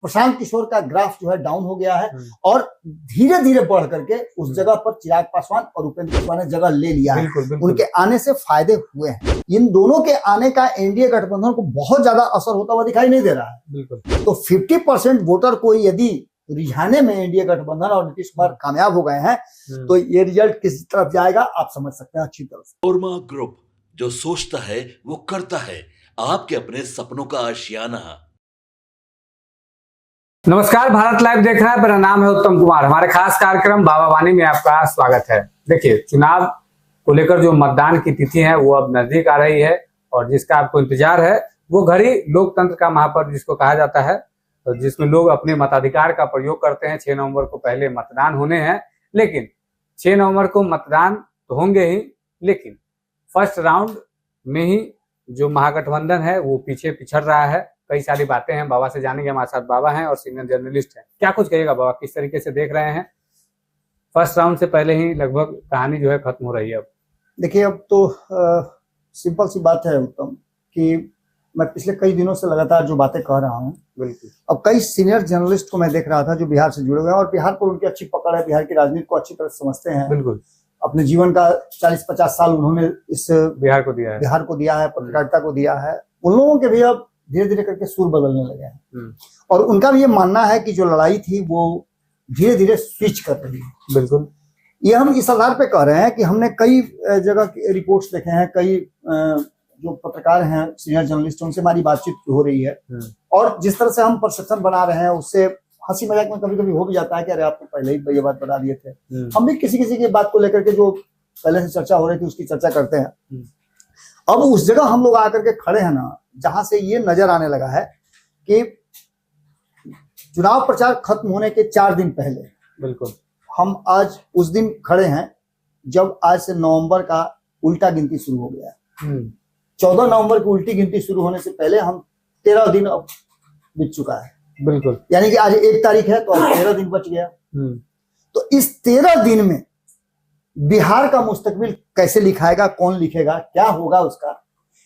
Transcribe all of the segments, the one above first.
प्रशांत किशोर का ग्राफ जो है डाउन हो गया है और धीरे धीरे बढ़ करके उस जगह पर चिराग पासवान और उपेंद्र कुशवाहा ने जगह ले लिया है। उनके आने से फायदे हुए हैं। इन दोनों के आने का एनडीए गठबंधन को बहुत ज्यादा असर होता हुआ दिखाई नहीं दे रहा है। तो 50% वोटर को यदि रिझाने में एनडीए गठबंधन और नीतीश कुमार कामयाब हो गए हैं तो ये रिजल्ट किस तरफ जाएगा आप समझ सकते हैं अच्छी तरह से। ओरमा ग्रुप, जो सोचता है वो करता है, आपके अपने सपनों का आशियाना। नमस्कार, भारत लाइव देख रहा है, मेरा नाम है उत्तम कुमार। हमारे खास कार्यक्रम बाबा वाणी में आपका स्वागत है। देखिए, चुनाव को लेकर जो मतदान की तिथि है वो अब नजदीक आ रही है और जिसका आपको इंतजार है वो घड़ी लोकतंत्र का महापर्व जिसको कहा जाता है, तो जिसमें लोग अपने मताधिकार का प्रयोग करते हैं। 6 नवंबर को पहले मतदान होने हैं, लेकिन 6 नवंबर को मतदान तो होंगे ही, लेकिन फर्स्ट राउंड में ही जो महागठबंधन है वो पीछे पिछड़ रहा है। कई सारी बातें हैं, बाबा से जानेंगे। हमारे साथ बाबा हैं और सीनियर जर्नलिस्ट हैं। क्या कुछ कहिएगा बाबा, किस तरीके से देख रहे हैं? फर्स्ट राउंड से पहले ही लगभग कहानी जो है खत्म हो रही है। अब देखिए, अब तो सिंपल सी बात है उत्तम कि मैं पिछले कई दिनों से लगातार जो बातें कह रहा हूँ, बिल्कुल अब कई सीनियर जर्नलिस्ट को मैं देख रहा था जो बिहार से जुड़े हुए हैं और बिहार पर उनकी अच्छी पकड़ है, बिहार की राजनीति को अच्छी तरह से समझते हैं। बिल्कुल, अपने जीवन का 40-50 साल उन्होंने इस बिहार को दिया है, पत्रकारिता को दिया है। उन लोगों के भी अब धीरे धीरे करके सुर बदलने लगे हैं और उनका भी ये मानना है कि जो लड़ाई थी वो धीरे धीरे स्विच कर रही है। बिल्कुल, ये हम इस आधार पे कह रहे हैं कि हमने कई जगह के रिपोर्ट्स देखे हैं, कई जो पत्रकार हैं सीनियर जर्नलिस्ट उनसे हमारी बातचीत हो रही है और जिस तरह से हम परसेप्शन बना रहे हैं उससे हंसी मजाक में कभी कभी हो भी जाता है कि अरे आपको पहले ही ये बात बता दिए थे। हम भी किसी किसी की बात को लेकर के जो पहले से चर्चा हो रही थी उसकी चर्चा करते हैं। अब उस जगह हम लोग आकर के खड़े हैं ना, जहां से ये नजर आने लगा है कि चुनाव प्रचार खत्म होने के 4 दिन पहले, बिल्कुल हम आज उस दिन खड़े हैं जब आज से नवंबर का उल्टा गिनती शुरू हो गया है। 14 नवंबर की उल्टी गिनती शुरू होने से पहले हम 13 दिन अब बीत चुका है। बिल्कुल, यानी कि आज 1 तारीख है तो आज 13 दिन बच गया। तो इस 13 दिन में बिहार का मुस्तकबिल कैसे लिखाएगा, कौन लिखेगा, क्या होगा उसका,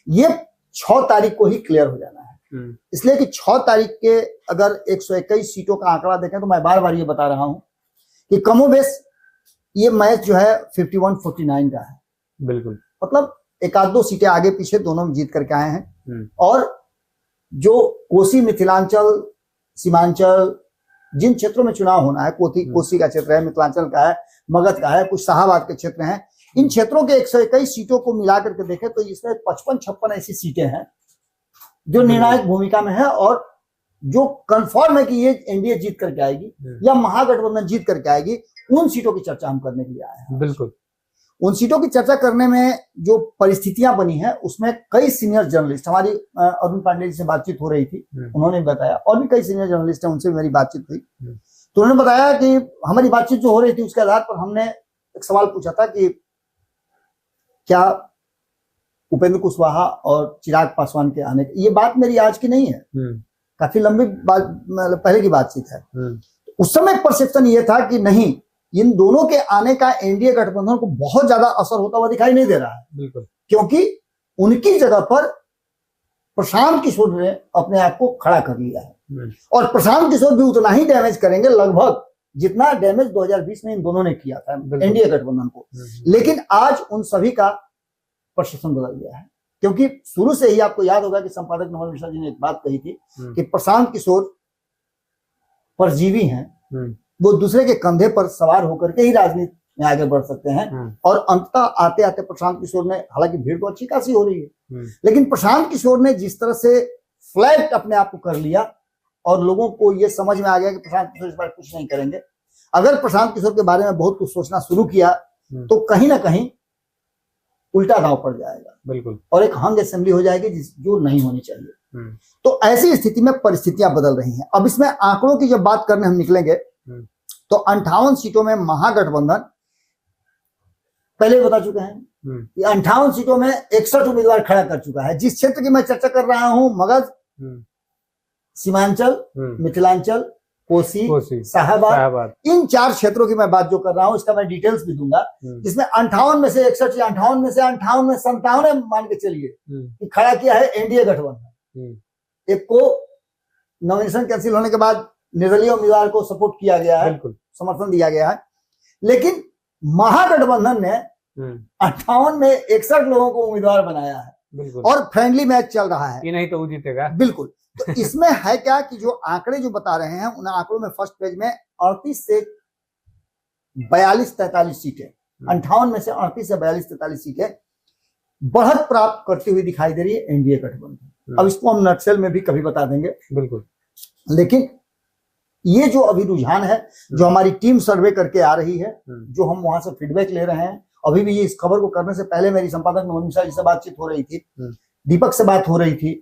ये 6 तारीख को ही क्लियर हो जाना है। इसलिए कि 6 तारीख के अगर 121 सीटों का आंकड़ा देखें तो मैं बार बार ये बता रहा हूं कि कमोबेश ये मैच जो है 51-49 का है। बिल्कुल, मतलब 1-2 सीटें आगे पीछे दोनों में जीत करके आए हैं और जो कोसी, मिथिलांचल, सीमांचल, जिन क्षेत्रों में चुनाव होना है, कोसी का क्षेत्र है, मिथिलांचल का है, मगध का है, कुछ शाहाबाद के क्षेत्र हैं, इन क्षेत्रों के 121 सीटों को मिलाकर के देखें तो इसमें 55-56 ऐसी सीटें हैं जो निर्णायक भूमिका में है और जो कंफर्म है कि ये एनडीए जीत करके आएगी या महागठबंधन जीत करके आएगी। उन सीटों की चर्चा हम करने के लिए आए हैं। बिल्कुल, उन सीटों की चर्चा करने में जो परिस्थितियां बनी है उसमें कई सीनियर जर्नलिस्ट, हमारी अरुण पांडे जी से बातचीत हो रही थी, उन्होंने बताया, और भी कई सीनियर जर्नलिस्ट हैं उनसे भी मेरी बातचीत हुई, तो उन्होंने बताया कि हमारी बातचीत जो हो रही थी उसके आधार पर हमने एक सवाल पूछा था कि क्या उपेंद्र कुशवाहा और चिराग पासवान के आने की, ये बात मेरी आज की नहीं है, काफी लंबी बात, पहले की बातचीत है। उस समय परसेप्शन ये था कि नहीं, इन दोनों के आने का एनडीए गठबंधन को बहुत ज्यादा असर होता हुआ दिखाई नहीं दे रहा है। बिल्कुल, क्योंकि उनकी जगह पर प्रशांत किशोर ने अपने आप को खड़ा कर लिया है और प्रशांत किशोर भी उतना ही डैमेज करेंगे लगभग जितना डैमेज 2020 में इन दोनों ने किया था एनडीए गठबंधन को। लेकिन आज उन सभी का परसेप्शन बदल गया है, क्योंकि शुरू से ही आपको याद होगा कि संपादक नवल मिश्रा जी ने एक बात कही थी कि प्रशांत किशोर परजीवी हैं, वो दूसरे के कंधे पर सवार होकर के ही राजनीति में आगे बढ़ सकते हैं और अंततः आते आते प्रशांत किशोर ने, हालांकि भीड़ तो अच्छी खासी हो रही है, लेकिन प्रशांत किशोर ने जिस तरह से फ्लैट अपने आप को कर लिया और लोगों को ये समझ में आ गया कि प्रशांत किशोर इस बार कुछ नहीं करेंगे। अगर प्रशांत किशोर के बारे में बहुत कुछ सोचना शुरू किया तो कहीं ना कहीं उल्टा दांव पड़ जाएगा। बिल्कुल, और एक हंग असेंबली हो जाएगी जो नहीं होनी चाहिए। तो ऐसी स्थिति में परिस्थितियां बदल रही हैं। अब इसमें आंकड़ों की जब बात करने हम निकलेंगे तो 58 सीटों में महागठबंधन पहले बता चुके हैं, ये 58 सीटों में 61 उम्मीदवार खड़ा कर चुका है। जिस क्षेत्र की मैं चर्चा कर रहा हूं, मगध, सीमांचल, मिथिलांचल, कोसी, शाहाबाद, इन 4 क्षेत्रों की मैं बात जो कर रहा हूं, इसका मैं डिटेल्स भी दूंगा, जिसमें 58 में से 61 या 58 में से 58 में 57 मान के चलिए कि खड़ा किया है एनडीए गठबंधन। एक को नॉमिनेशन कैंसिल होने के बाद निर्दलीय उम्मीदवार को सपोर्ट किया गया है, बिल्कुल समर्थन दिया गया है। लेकिन महागठबंधन ने 58 में 61 लोगों को उम्मीदवार बनाया है बिल्कुल, और फ्रेंडली मैच चल रहा है। ये नहीं तो वो जीतेगा। बिल्कुल। तो इसमें है क्या कि जो आंकड़े जो बता रहे हैं उन आंकड़ों में फर्स्ट पेज में 38 से 42-43 सीटें, 58 में से 38 से 42-43 सीटें बढ़त प्राप्त करती हुई दिखाई दे रही है एनडीए गठबंधन। अब इसको हम नक्सल में भी कभी बता देंगे। बिल्कुल, लेकिन ये जो अभी रुझान है, जो हमारी टीम सर्वे करके आ रही है, जो हम वहां से फीडबैक ले रहे हैं, अभी भी ये इस खबर को करने से पहले मेरी संपादक नवनीता जी से बातचीत हो रही थी, दीपक से बात हो रही थी,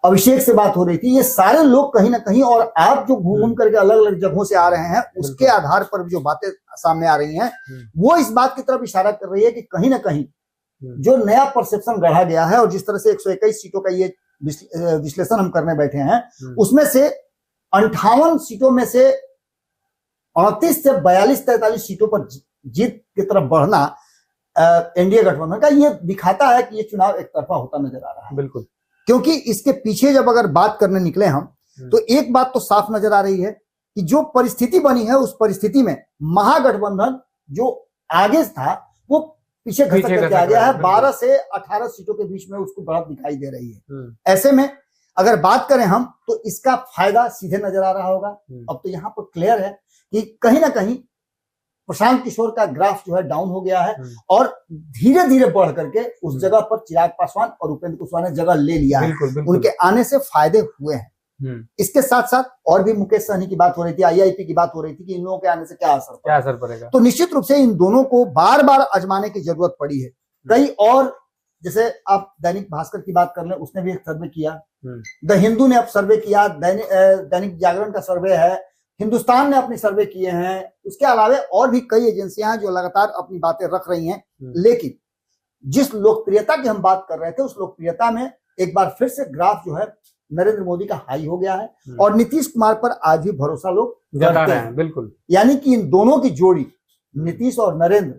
अभिषेक से बात हो रही थी, ये सारे लोग कहीं ना कहीं, और आप जो घूम करके अलग अलग जगहों से आ रहे हैं, उसके आधार पर जो बातें सामने आ रही हैं, वो इस बात की तरफ इशारा कर रही है कि कहीं ना कहीं जो नया परसेप्शन गढ़ा गया है और जिस तरह से 121 सीटों का ये विश्लेषण हम करने बैठे हैं, उसमें से 58 सीटों में से 38 से 42-43 सीटों पर जीत की तरफ बढ़ना एनडीए गठबंधन का ये दिखाता है कि ये चुनाव एक तरफा होता नजर आ रहा है। बिल्कुल, क्योंकि इसके पीछे जब अगर बात करने निकले हम, तो एक बात तो साफ नजर आ रही है कि जो परिस्थिति बनी है उस परिस्थिति में महागठबंधन जो आगे था वो पीछे खसक करके आ गया है। 12 से 18 सीटों के बीच में उसको बढ़त दिखाई दे रही है। ऐसे में अगर बात करें हम, तो इसका फायदा सीधे नजर आ रहा होगा। अब तो यहाँ पर क्लियर है कि कहीं ना कहीं प्रशांत किशोर का ग्राफ जो है डाउन हो गया है और धीरे धीरे बढ़ करके उस जगह पर चिराग पासवान और उपेंद्र कुशवाहा ने जगह ले लिया है। उनके आने से फायदे हुए हैं। इसके साथ साथ और भी मुकेश सहनी की बात हो रही थी, आईआईपी की बात हो रही थी कि इन लोगों के आने से क्या असर पड़ेगा। तो निश्चित रूप से इन दोनों को बार बार आजमाने की जरूरत पड़ी है। कई और, जैसे आप दैनिक भास्कर की बात कर लें, उसने भी एक सर्वे किया, द हिंदू ने अब सर्वे किया, दैनिक जागरण का सर्वे है, हिंदुस्तान ने अपनी सर्वे किए हैं, उसके अलावा और भी कई एजेंसियां हैं जो लगातार अपनी बातें रख रही हैं। लेकिन जिस लोकप्रियता की हम बात कर रहे थे, उस लोकप्रियता में एक बार फिर से ग्राफ जो है नरेंद्र मोदी का हाई हो गया है और नीतीश कुमार पर आज भी भरोसा लोग करते हैं। बिल्कुल, यानी कि इन दोनों की जोड़ी, नीतीश और नरेंद्र,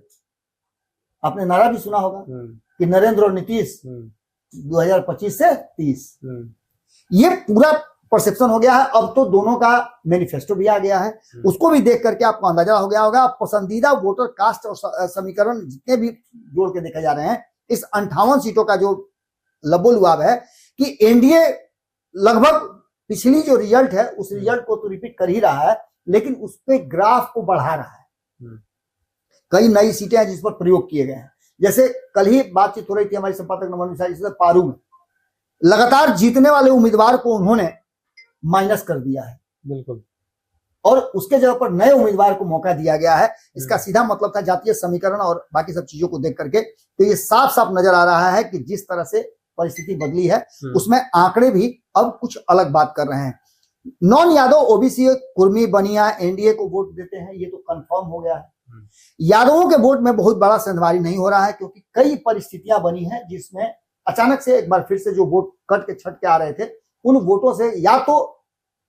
आपने नारा भी सुना होगा कि नरेंद्र और नीतीश 2025 से 30, ये पूरा परसेप्शन हो गया है। अब तो दोनों का मैनिफेस्टो भी आ गया है, उसको भी देख करके आपको अंदाजा हो गया होगा। पसंदीदा वोटर कास्ट और समीकरण जितने भी जोड़ के देखे जा रहे हैं, इस 58 सीटों का जो लबोलुआब है कि एनडीए लगभग पिछली जो रिजल्ट है उस रिजल्ट को तो रिपीट कर ही रहा है, लेकिन उस पे ग्राफ को बढ़ा रहा है। कई नई सीटें हैं जिस पर प्रयोग किए गए हैं। जैसे कल ही बातचीत हो रही थी हमारी संपादक नवनीता जी से, पारू में लगातार जीतने वाले उम्मीदवार को उन्होंने माइनस कर दिया है। बिल्कुल, और उसके जगह पर नए उम्मीदवार को मौका दिया गया है। इसका सीधा मतलब था जातीय समीकरण और बाकी सब चीजों को देख करके। तो ये साफ साफ नजर आ रहा है कि जिस तरह से परिस्थिति बदली है उसमें आंकड़े भी अब कुछ अलग बात कर रहे हैं। नॉन यादव, ओबीसी, कुर्मी, बनिया एनडीए को वोट देते हैं, ये तो कंफर्म हो गया है। यादवों के वोट में बहुत बड़ा संधवारी नहीं हो रहा है, क्योंकि कई परिस्थितियां बनी हैं जिसमें अचानक से एक बार फिर से जो वोट कट के छट के आ रहे थे, उन वोटों से या तो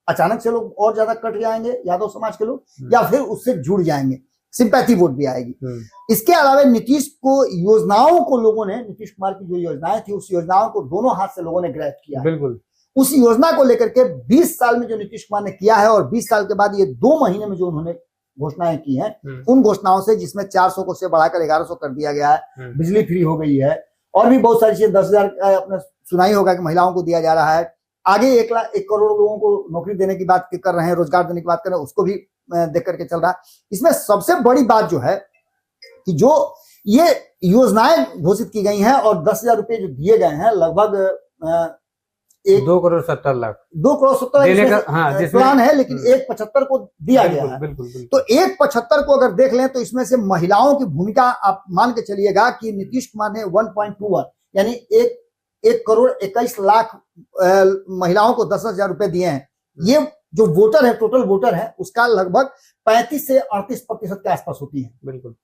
अचानक से लोग और ज्यादा कट जाएंगे यादव समाज के लोग, या फिर उससे जुड़ जाएंगे, सिंपैथी वोट भी आएगी। इसके अलावा नीतीश को योजनाओं को लोगों ने, नीतीश कुमार की जो योजनाएं थी उस योजनाओं को दोनों हाथ से लोगों ने ग्रैब किया। बिल्कुल, उस योजना को लेकर के 20 साल में जो नीतीश कुमार ने किया है और 20 साल के बाद ये 2 महीने में जो उन्होंने घोषणाएं की हैं, उन घोषणाओं से, जिसमें 400 को से बढ़ाकर 1100 कर दिया गया है, बिजली फ्री हो गई है और भी बहुत सारी चीजें, 10,000 आपने सुनाई होगा कि महिलाओं को दिया जा रहा है। आगे 1 करोड़ लोगों को नौकरी देने की बात कर रहे हैं, रोजगार देने की बात कर रहे हैं, उसको भी देख करके चल रहा है। इसमें सबसे बड़ी बात जो है कि जो ये योजनाएं घोषित की गई हैं और 10,000 रुपए जो दिए गए हैं, लगभग 2 करोड़ 70 लाख 2 करोड़ 70 प्लान है, लेकिन 1,75 को दिया गया है। तो 1,75 को अगर देख लें तो इसमें से महिलाओं की भूमिका आप मान के चलिएगा कि नीतीश कुमार ने 1.21 यानी 1 करोड़ 21 लाख महिलाओं को 10,000 रुपए दिए हैं। ये जो वोटर है, टोटल वोटर है, उसका लगभग 35 से 38% के आसपास होती है। बिल्कुल,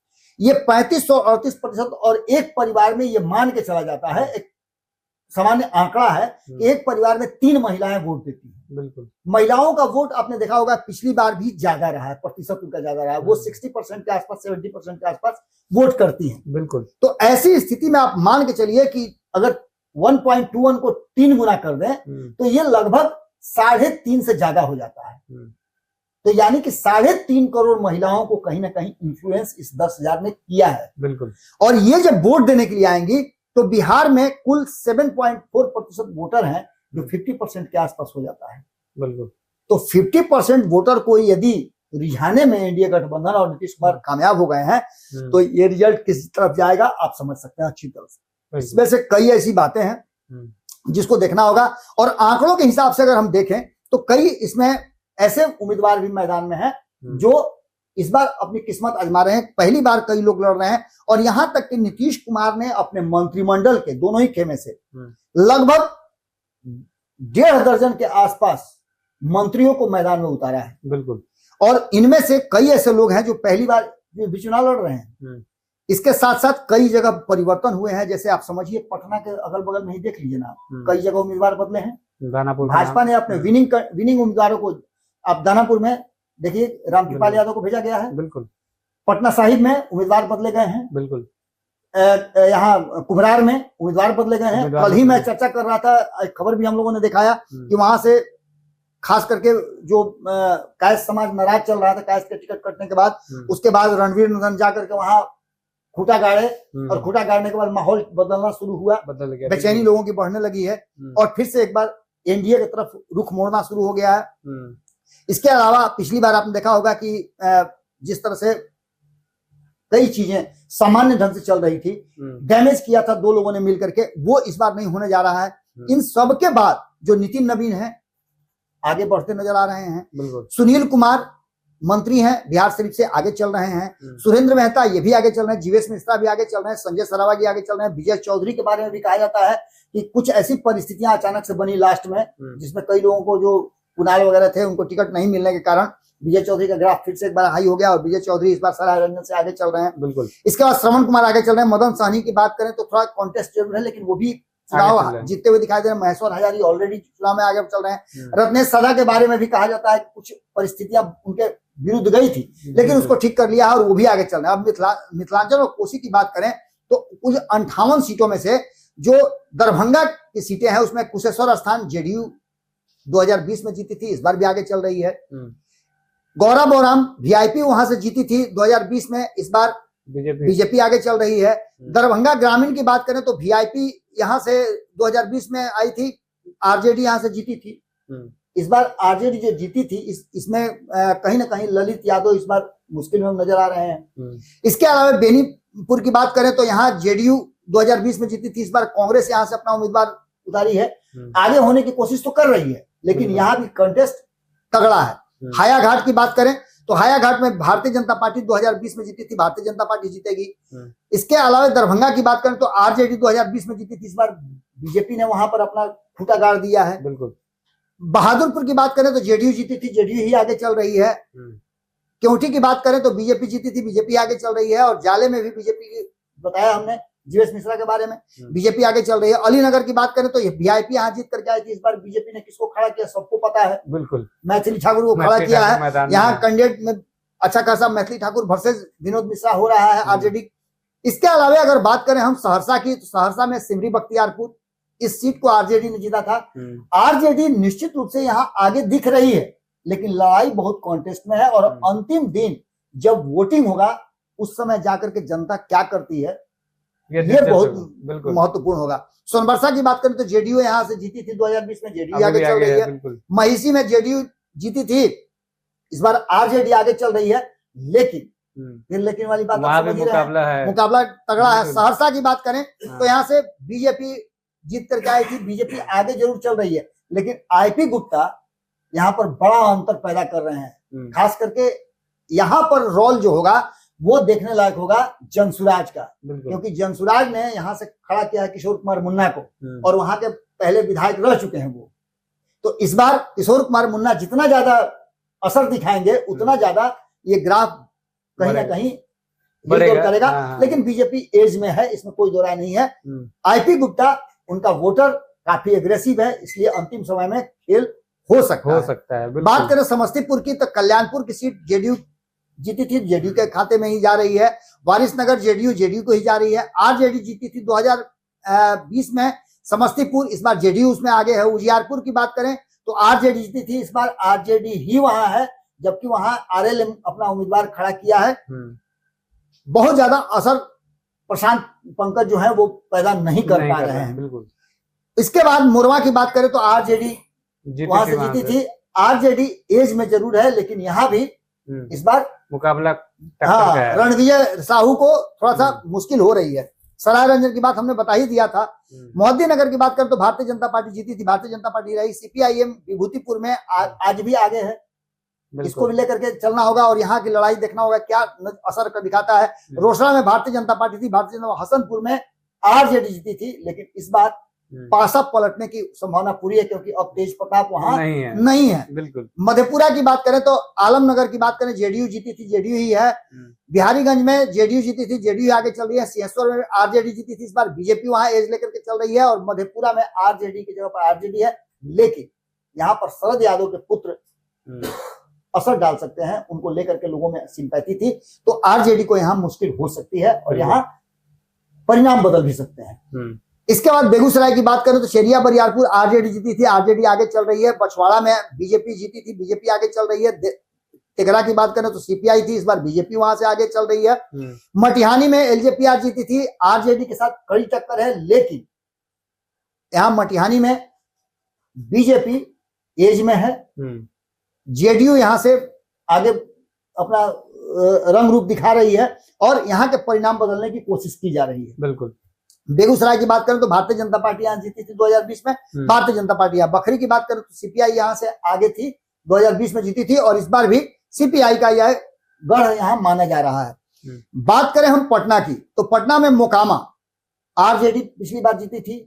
ये 35 से 38% और एक परिवार में ये मान के चला जाता है, एक सामान्य आंकड़ा है, एक परिवार में 3 महिलाएं वोट देती हैं। बिल्कुल, महिलाओं का वोट आपने देखा होगा पिछली बार भी ज्यादा रहा है, प्रतिशत उनका ज्यादा रहा है, वो 60% के आसपास, 70% के आसपास वोट करती हैं। बिल्कुल, तो ऐसी स्थिति में आप मान के चलिए कि अगर 1.21 को 3 गुना कर दें तो ये लगभग 3.5 से ज्यादा हो जाता है। तो यानी कि 3.5 करोड़ महिलाओं को कहीं ना कहीं इन्फ्लुएंस इस 10,000 ने किया है। बिल्कुल। और ये जब वोट देने के लिए आएंगी तो बिहार में कुल 7.4% वोटर हैं, जो 50% के आसपास हो जाता है। बिल्कुल। तो 50% वोटर को यदि रिझाने में एनडीए गठबंधन और नीतीश कुमार कामयाब हो गए हैं तो ये रिजल्ट किस तरफ जाएगा आप समझ सकते हैं अच्छी तरह से। इसमें से कई ऐसी बातें हैं जिसको देखना होगा, और आंकड़ों के हिसाब से अगर हम देखें तो कई इसमें ऐसे उम्मीदवार भी मैदान में हैं जो इस बार अपनी किस्मत आजमा रहे हैं। पहली बार कई लोग लड़ रहे हैं, और यहां तक कि नीतीश कुमार ने अपने मंत्रिमंडल के दोनों ही खेमे से लगभग 1.5 दर्जन के आसपास मंत्रियों को मैदान में उतारा है। बिल्कुल। और इनमें से कई ऐसे लोग हैं जो पहली बार भी चुनाव लड़ रहे हैं। इसके साथ साथ कई जगह परिवर्तन हुए हैं, जैसे आप समझिए पटना के अगल बगल में ही देख लीजिए ना, कई जगह उम्मीदवार बदले हैं। भाजपा ने अपने विनिंग उम्मीदवारों को, आप दानापुर में देखिए रामकृपाल यादव को भेजा गया है। बिल्कुल। पटना साहिब में उम्मीदवार बदले गए हैं। बिल्कुल। यहाँ कुम्हरार में उम्मीदवार बदले गए हैं। कल ही मैं चर्चा कर रहा था, खबर भी हम लोगों ने दिखाया कि वहां से खास करके जो कायस्थ समाज नाराज चल रहा था कायस्थ के टिकट कटने के बाद, उसके बाद रणवीर नंदन जाकर के वहां खूंटा गाड़े, और खूंटा गाड़ने के बाद माहौल बदलना शुरू हुआ, बेचैनी लोगों की बढ़ने लगी है, और फिर से एक बार एनडीए की तरफ रुख मोड़ना शुरू हो गया है। इसके अलावा पिछली बार आपने देखा होगा कि जिस तरह से कई चीजें सामान्य ढंग से चल रही थी, डैमेज किया था 2 लोगों ने मिलकर के, वो इस बार नहीं होने जा रहा है। इन सब के बाद जो नितिन नवीन है आगे बढ़ते नजर आ रहे हैं। सुनील कुमार मंत्री हैं, बिहार शरीफ से आगे चल रहे हैं। सुरेंद्र मेहता ये भी आगे चल रहे हैं, जीवेश मिश्रा भी आगे चल रहे हैं, संजय सरावगी भी आगे चल रहे हैं। विजय चौधरी के बारे में भी कहा जाता है कि कुछ ऐसी परिस्थितियां अचानक से बनी लास्ट में, जिसमें कई लोगों को जो कुणाल वगैरह थे उनको टिकट नहीं मिलने के कारण विजय चौधरी का ग्राफ फिर से एक बार हाई हो गया, और विजय चौधरी इस बार सराय रंजन से आगे चल रहे हैं। बिल्कुल। इसके बाद श्रवण कुमार आगे चल रहे हैं। मदन सहनी की बात करें तो थोड़ा कॉन्टेस्ट जरूर है, लेकिन वो भी चुनाव जीतते हुए दिखाई दे रहे हैं। महेश्वर हजारी ऑलरेडी चुनाव में आगे चल रहे हैं। रत्नेश सदा के बारे में भी कहा जाता है कि कुछ परिस्थितियां उनके विरुद्ध गई थी, लेकिन उसको ठीक कर लिया है और वो भी आगे चल रहे हैं। अब मिथिलांचल और कोसी की बात करें तो कुल 58 सीटों में से जो दरभंगा की सीटें हैं उसमें कुशेश्वर स्थान जेडीयू 2020 में जीती थी, इस बार भी आगे चल रही है। गौरा बोराम वीआईपी वहां से जीती थी 2020 में, इस बार बीजेपी आगे चल रही है। दरभंगा ग्रामीण की बात करें तो वीआईपी यहां से 2020 में आई थी, आरजेडी यहां से जीती थी। इस बार आरजेडी जो जीती थी इसमें कहीं ना कहीं ललित यादव इस बार मुश्किल में नजर आ रहे हैं। इसके अलावा बेनीपुर की बात करें तो यहाँ जेडीयू 2020 में जीती थी, इस बार कांग्रेस यहाँ से अपना उम्मीदवार उतारी है। आगे होने की कोशिश तो कर रही है, लेकिन यहाँ भी कंटेस्ट तगड़ा है। हायाघाट की बात करें तो हायाघाट में भारतीय जनता पार्टी 2020 में जीती थी, भारतीय जनता पार्टी जीतेगी। इसके अलावा दरभंगा की बात करें तो आरजेडी 2020 में जीती थी, इस बार बीजेपी ने वहां पर अपना खूंटा गाड़ दिया है। बिल्कुल। बहादुरपुर की बात करें तो जेडीयू जीती थी, जेडीयू ही आगे चल रही है। केवटी की बात करें तो बीजेपी जीती थी, बीजेपी आगे चल रही है। और जाले में भी बीजेपी की बताया हमने जीवेश मिश्रा के बारे में, बीजेपी आगे चल रही है। अलीनगर की बात करें तो वीआईपी यहाँ जीत करके आई थी, इस बार बीजेपी ने किसको खड़ा किया सबको पता है। बिल्कुल। मैथिली ठाकुर को खड़ा किया है। यहाँ कैंडिडेट में अच्छा खासा मैथिली ठाकुर वर्सेस विनोद मिश्रा हो रहा है आरजेडी। इसके अलावा अगर बात करें हम सहरसा की, तो सहरसा में सिमरी बख्तियारपुर, इस सीट को आरजेडी ने जीता था। आरजेडी निश्चित रूप से यहाँ आगे दिख रही है, लेकिन लड़ाई बहुत कॉन्टेस्ट में है। और अंतिम दिन जब वोटिंग होगा उस समय जाकर के जनता क्या करती है ये बहुत महत्वपूर्ण होगा। सोनबरसा की बात करें तो जेडीयू यहाँ से जीती थी 2020 में, जेडीयू आगे चल रही है। महिषी में जेडीयू जीती थी, इस बार आरजेडी आगे चल रही है। लेकिन फिर लेकिन वाली बात मुकाबला तगड़ा है। सहरसा की बात करें तो यहाँ से बीजेपी जीत करके आई थी, बीजेपी आगे जरूर चल रही है, लेकिन आईपी गुप्ता यहाँ पर बड़ा अंतर पैदा कर रहे हैं। खास करके यहाँ पर रोल जो होगा वो देखने लायक होगा जनसुराज का, क्योंकि जनसुराज ने यहाँ से खड़ा किया है किशोर कुमार मुन्ना को, और वहां के पहले विधायक रह चुके हैं वो। तो इस बार किशोर कुमार मुन्ना जितना ज्यादा असर दिखाएंगे उतना ज्यादा ये ग्राफ कहीं ना कहीं करेगा। लेकिन बीजेपी एज में है, इसमें कोई दो राय नहीं है। आईपी गुप्ता उनका वोटर काफी एग्रेसिव है, इसलिए अंतिम समय में खेल हो सकता है। बात करें समस्तीपुर की तो कल्याणपुर की सीट जेडीयू जीती थी, जेडीयू के खाते में ही जा रही है। वारिसनगर जेडीयू को ही जा रही है। आरजेडी जीती थी 2020 में समस्तीपुर, इस बार जेडीयू उसमें आगे है। उजियारपुर की बात करें तो आरजेडी जीती थी, इस बार आरजेडी ही वहां है, जबकि वहां आरएलएम अपना उम्मीदवार खड़ा किया है। बहुत ज्यादा असर प्रशांत पंकज जो है वो पैदा नहीं कर पा रहे हैं। बिल्कुल। इसके बाद मोरवा की बात करें तो आरजेडी वहां से जीती थी। आरजेडी एज में जरूर है, लेकिन यहाँ भी इस बार मुकाबला रणवीर साहू को थोड़ा सा मुश्किल हो रही है। सराय रंजन की बात हमने बता ही दिया था। मोहद्दीनगर की बात करें तो भारतीय जनता पार्टी जीती थी, भारतीय जनता पार्टी रही। सीपीआईएम विभूतिपुर में आज भी आगे है, इसको भी लेकर के चलना होगा और यहाँ की लड़ाई देखना होगा क्या असर कर दिखाता है। रोसड़ा में भारतीय जनता पार्टी थी, भारतीय जनता हसनपुर में आरजेडी जीती थी, लेकिन इस बार पासा पलटने की संभावना पूरी है, क्योंकि अब तेज प्रताप वहां नहीं है। बिल्कुल। मधेपुरा की बात करें तो आलमनगर की बात करें, जेडीयू जीती थी, जेडीयू ही है। बिहारीगंज में जेडीयू जीती थी, जेडीयू आगे चल रही है। सिंहेश्वर में आरजेडी जीती थी, इस बार बीजेपी वहां एज लेकर के चल रही है। और मधेपुरा में आरजेडी की जगह पर आरजेडी है, लेकिन यहाँ पर शरद यादव के पुत्र असर डाल सकते हैं, उनको लेकर के लोगों में सिंपैथी थी, तो आरजेडी को यहाँ मुश्किल हो सकती है और यहाँ परिणाम बदल भी सकते हैं। इसके बाद बेगूसराय की बात करें तो शेरिया बरियारपुर आरजेडी जीती थी, आरजेडी आगे चल रही है। पछवाड़ा में बीजेपी जीती थी, बीजेपी आगे चल रही है। तेघरा की बात करें तो सीपीआई थी, इस बार बीजेपी वहां से आगे चल रही है। मटिहानी में एलजेपीआर जीती थी, आरजेडी के साथ कड़ी टक्कर है, लेकिन यहाँ मटिहानी में बीजेपी एज में है, जेडीयू यहाँ से आगे अपना रंग रूप दिखा रही है और यहाँ के परिणाम बदलने की कोशिश की जा रही है। बिल्कुल। बेगूसराय की बात करें तो भारतीय जनता पार्टी यहाँ जीती थी 2020 में, भारतीय जनता पार्टी यहाँ। बखरी की बात करें तो सीपीआई यहाँ से आगे थी, 2020 में जीती थी और इस बार भी सीपीआई का यह गढ़ यहाँ माना जा रहा है। बात करें हम पटना की तो पटना में मोकामा आरजेडी पिछली बार जीती थी,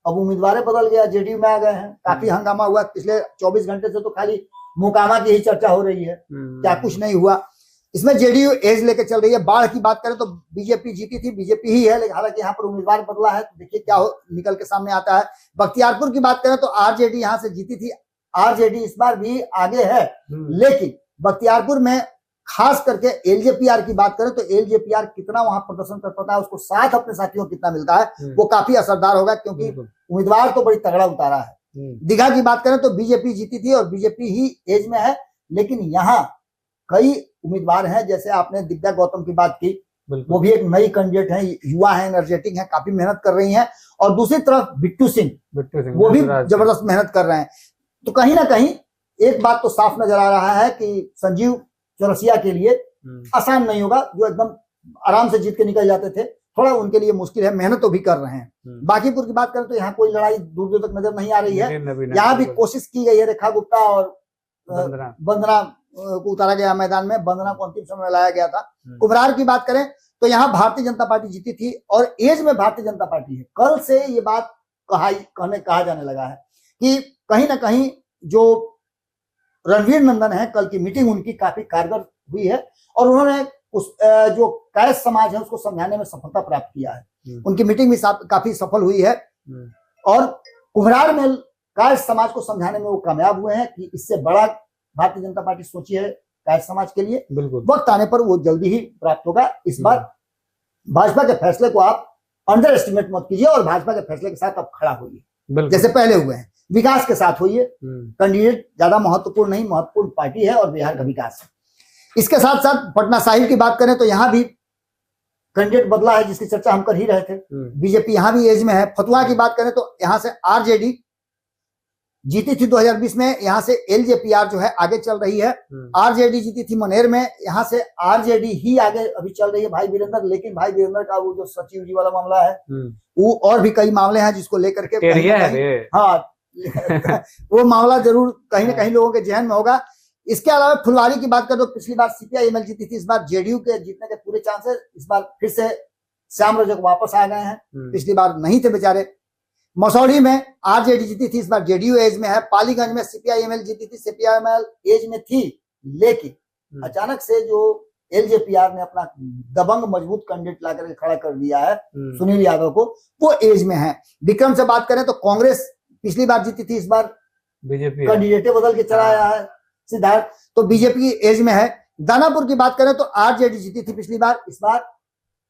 अब उम्मीदवार बदल गया, जेडीयू में आ गए हैं। काफी हंगामा हुआ पिछले 24 घंटे से, तो खाली मोकामा की ही चर्चा हो रही है, क्या कुछ नहीं हुआ। इसमें जेडीयू एज लेकर चल रही है। बाढ़ की बात करें तो बीजेपी जीती थी, बीजेपी ही है, लेकिन हालांकि यहाँ पर उम्मीदवार बदला है, तो देखिए क्या निकल के सामने आता है। बख्तियारपुर की बात करें तो आरजेडी यहाँ से जीती थी, आरजेडी इस बार भी आगे है, लेकिन बख्तियारपुर में खास करके एलजेपीआर की बात करें तो एलजेपीआर कितना वहां प्रदर्शन कर पाता है, उसको साथ अपने साथियों को कितना मिलता है, वो काफी असरदार होगा, क्योंकि उम्मीदवार तो बड़ी तगड़ा उतारा है। दीघा की बात करें तो बीजेपी जीती थी और बीजेपी ही एज में है, लेकिन यहाँ कई उम्मीदवार हैं, जैसे आपने दिव्या गौतम की बात की, वो भी एक नई कैंडिडेट है, युवा है, एनर्जेटिक है, काफी मेहनत कर रही हैं। और दूसरी तरफ बिट्टू सिंह वो भी जबरदस्त मेहनत कर रहे हैं। तो कहीं ना कहीं एक बात तो साफ नजर आ रहा है कि संजीव चौरसिया के लिए आसान नहीं होगा, जो एकदम आराम से जीत के निकल जाते थे, थोड़ा उनके लिए मुश्किल है, मेहनत तो भी कर रहे हैं। बांकीपुर की बात करें तो यहाँ कोई लड़ाई दूर दूर तक नजर नहीं आ रही है, यहाँ भी कोशिश की गई है, रेखा गुप्ता और बंदना को उतारा गया मैदान में, बंदना को अंतिम समय में लाया गया था। कुम्हरार की बात करें तो यहाँ भारतीय जनता पार्टी जीती थी और एज में भारतीय जनता पार्टी है। कल से ये बात कहा जाने लगा है कि कहीं ना कहीं जो रणवीर नंदन है, कल की मीटिंग उनकी काफी कारगर हुई है और उन्होंने उस जो कैश समाज है उसको समझाने में सफलता प्राप्त किया है। उनकी मीटिंग भी काफी सफल हुई है और कुम्हरार में कैश समाज को समझाने में वो कामयाब हुए हैं कि इससे बड़ा भारतीय जनता पार्टी सोची है कैश समाज के लिए। वक्त आने पर वो जल्दी ही प्राप्त होगा। इस बार भाजपा के फैसले को आप अंडर एस्टिमेट मत कीजिए और भाजपा के फैसले के साथ आप खड़ा होइए, जैसे पहले हुए हैं, विकास के साथ होइए। कैंडिडेट ज्यादा महत्वपूर्ण नहीं, महत्वपूर्ण पार्टी है और बिहार का विकास है। इसके साथ साथ पटना साहिब की बात करें तो यहाँ भी कैंडिडेट बदला है, जिसकी चर्चा हम कर ही रहे थे। बीजेपी यहाँ भी एज में है। फतुहा की बात करें तो यहाँ से आरजेडी जीती थी 2020 में, यहाँ से एलजेपीआर जो है आगे चल रही है। आरजेडी जीती थी मनेर में, यहाँ से आरजेडी ही आगे अभी चल रही है भाई वीरेंद्र। लेकिन भाई वीरेंद्र का वो जो सचिव जी वाला मामला है, वो और भी कई मामले हैं जिसको लेकर के वो मामला जरूर कहीं ना कहीं लोगों के जहन में होगा। इसके अलावा फुलवारी की बात करें तो पिछली बार सीपीआई-एमएल जीती थी, इस बार जेडीयू के जीतने के पूरे चांस है। इस बार फिर से श्याम रजक वापस आ गए हैं, पिछली बार नहीं थे बेचारे। मसौढ़ी में आरजेडी जीती थी, इस बार जेडीयू एज में है। पालीगंज में सीपीआई-एमएल जीती थी, सीपीआई-एमएल एज में थी, लेकिन अचानक से जो एलजेपीआर ने अपना दबंग मजबूत कैंडिडेट ला करके खड़ा कर दिया है सुनील यादव को, वो एज में है। विक्रम से बात करें तो कांग्रेस पिछली बार जीती थी, इस बार बीजेपी कैंडिडेट बदल के चला आया है सिद्धार्थ, तो बीजेपी एज में है। दानापुर की बात करें तो आरजेडी जीती थी पिछली बार, इस बार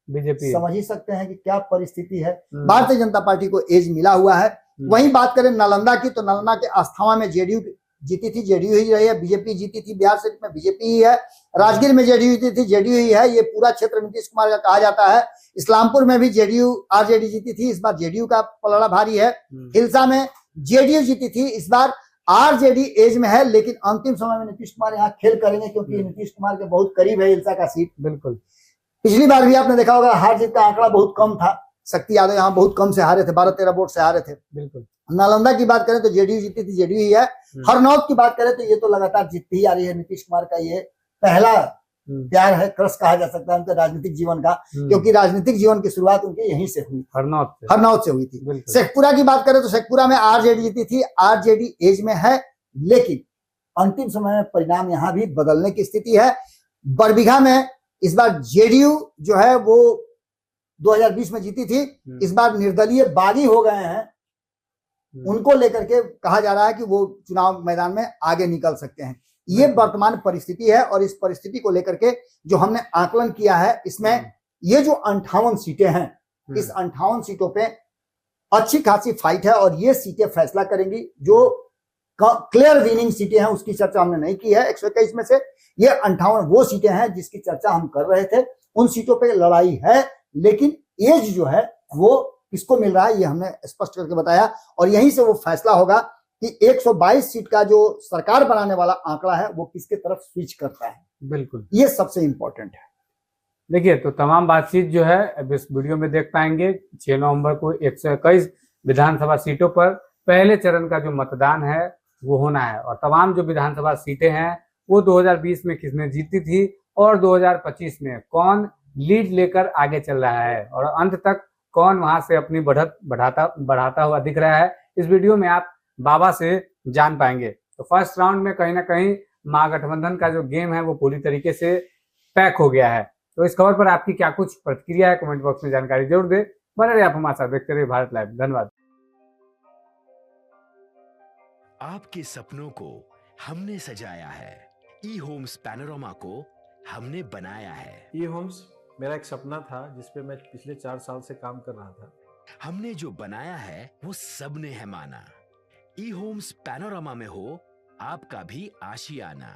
बीजेपी। समझ ही सकते हैं कि क्या परिस्थिति है। भारतीय जनता पार्टी को एज मिला हुआ है। वहीं बात करें नालंदा की, तो नालंदा के अस्थावा में जेडीयू जीती थी, जेडीयू ही रही है। बीजेपी जीती थी बिहार शरीफ में, बीजेपी ही है। राजगीर में जेडीयू जीती थी, जेडीयू ही है। ये पूरा क्षेत्र नीतीश कुमार का कहा जाता है। इस्लामपुर में भी जेडीयू आरजेडी जीती थी, इस बार जेडीयू का पलड़ा भारी है। हिलसा में जेडीयू जीती थी, इस बार आरजेडी एज में है, लेकिन अंतिम समय में नीतीश कुमार यहाँ खेल करेंगे, क्योंकि नीतीश कुमार के बहुत करीब है हिलसा का सीट। बिल्कुल। पिछली बार भी आपने देखा होगा हार जीत का आंकड़ा बहुत कम था, शक्ति यादव यहाँ बहुत कम से हारे थे, 12-13 वोट से हारे थे। बिल्कुल। नालंदा की बात करें तो जेडीयू जीती थी, जेडीयू ही है। हरनौत की बात करें तो ये तो लगातार जीतती ही आ रही है। नीतीश कुमार का ये पहला प्यार है, क्रश कहा जा सकता है उनके राजनीतिक जीवन का, क्योंकि राजनीतिक जीवन की शुरुआत उनके यहीं से हुई, हरनौत से हुई थी। शेखपुरा की बात करें तो शेखपुरा में आरजेडी जीती थी, आरजेडी एज में है, लेकिन अंतिम समय में परिणाम यहाँ भी बदलने की स्थिति है। बरबीघा में इस बार जेडीयू जो है वो 2020 में जीती थी, इस बार निर्दलीय बागी हो गए हैं। उनको लेकर के कहा जा रहा है कि वो चुनाव मैदान में आगे निकल सकते हैं। ये वर्तमान परिस्थिति है, और इस परिस्थिति को लेकर के जो हमने आकलन किया है, इसमें ये जो 58 सीटें हैं, इस 58 सीटों पे अच्छी खासी फाइट है, और ये सीटें फैसला करेंगी। जो क्लियर विनिंग सीटें हैं उसकी चर्चा हमने नहीं की है। 121 में से ये 58 वो सीटें हैं जिसकी चर्चा हम कर रहे थे। उन सीटों पे लड़ाई है, लेकिन एज जो है वो किसको मिल रहा है ये हमने स्पष्ट करके बताया, और यहीं से वो फैसला होगा कि 122 सीट का जो सरकार बनाने वाला आंकड़ा है वो किसके तरफ स्विच करता है। बिल्कुल, ये सबसे इंपॉर्टेंट है। देखिए, तो तमाम बातचीत जो है अब इस वीडियो में देख पाएंगे। 6 नवंबर को 121 विधानसभा सीटों पर पहले चरण का जो मतदान है वो होना है, और तमाम जो विधानसभा सीटें हैं वो 2020 में किसने जीती थी और 2025 में कौन लीड लेकर आगे चल रहा है, और अंत तक कौन वहां से अपनी बढ़त बढ़ाता हुआ दिख रहा है, इस वीडियो में आप बाबा से जान पाएंगे। तो फर्स्ट राउंड में कहीं ना कहीं महागठबंधन का जो गेम है वो पूरी तरीके से पैक हो गया है। तो इस खबर पर आपकी क्या कुछ प्रतिक्रिया है, कमेंट बॉक्स में जानकारी जरूर दे। बने रहिए आप हमारे साथ, देखते रहिए भारत लाइव। धन्यवाद। आपके सपनों को हमने सजाया है, ई होम्स पैनोरामा को हमने बनाया है। ई होम्स मेरा एक सपना था जिसपे मैं पिछले 4 साल से काम कर रहा था। हमने जो बनाया है वो सबने है माना। ई होम्स पैनोरामा में हो आपका भी आशियाना।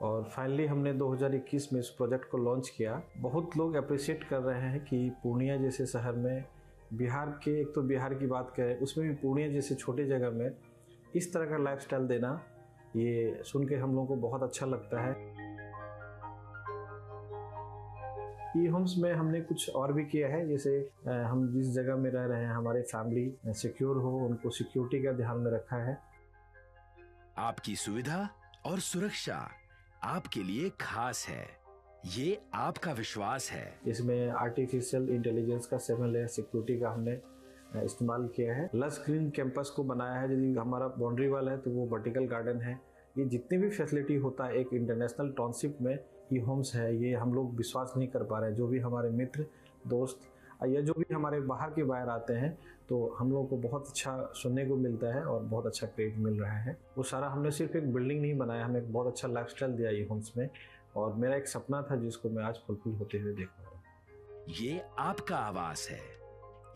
और फाइनली हमने 2021 में इस प्रोजेक्ट को लॉन्च किया। बहुत लोग अप्रिशिएट कर रहे हैं कि पूर्णिया जैसे शहर में, बिहार के, एक तो बिहार की बात करें उसमें भी पूर्णिया जैसे छोटे जगह में इस तरह का लाइफस्टाइल देना, ये सुन के हम लोगों को बहुत अच्छा लगता है। ई होम्स में हमने कुछ और भी किया है, जैसे हम जिस जगह में रह रहे हैं हमारी फैमिली सिक्योर हो, उनको सिक्योरिटी का ध्यान में रखा है। आपकी सुविधा और सुरक्षा आपके लिए खास है, ये आपका विश्वास है। इसमें आर्टिफिशियल इंटेलिजेंस का 7 लेयर सिक्योरिटी का हमने इस्तेमाल किया है। लस ग्रीन कैंपस को बनाया है। यदि हमारा बाउंड्री वाल है तो वो वर्टिकल गार्डन है। ये जितनी भी फैसिलिटी होता है एक इंटरनेशनल टाउनशिप में ई होम्स है, ये हम लोग विश्वास नहीं कर पा रहे हैं। जो भी हमारे मित्र दोस्त या जो भी हमारे बाहर के बाहर आते हैं तो हम लोगों को बहुत अच्छा सुनने को मिलता है और बहुत अच्छा क्रेडिट मिल रहा है। वो सारा हमने सिर्फ एक बिल्डिंग नहीं बनाया, हमें एक बहुत अच्छा लाइफस्टाइल दिया ई होम्स में, और मेरा एक सपना था जिसको मैं आज फुलफिल होते हुए देख रहा हूँ। ये आपका आवास है।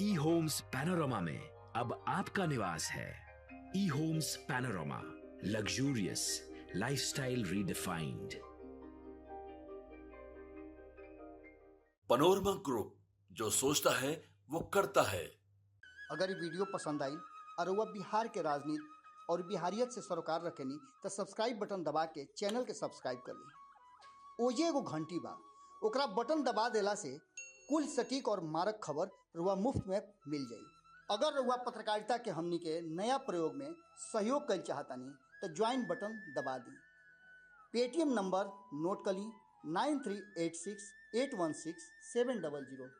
ई होम्स पैनोरामा में अब आपका निवास है। E Homes Panorama, luxurious lifestyle redefined. Panorama group, जो सोचता है वो करता है। अगर ये वीडियो पसंद आई और वह बिहार के राजनीति और बिहारियत से सरोकार रखेनी तो सब्सक्राइब बटन दबा के चैनल के सब्सक्राइब कर ली। ओजे एगो घंटी बा, ओकरा बटन दबा देला से कुल सटीक और मारक खबर रुआ मुफ्त में मिल जाई। अगर रुआ पत्रकारिता के हमनी के नया प्रयोग में सहयोग कर चाहतानी तो ज्वाइन बटन दबा दी। पेटीएम नंबर नोट कर ली 9386 816 700।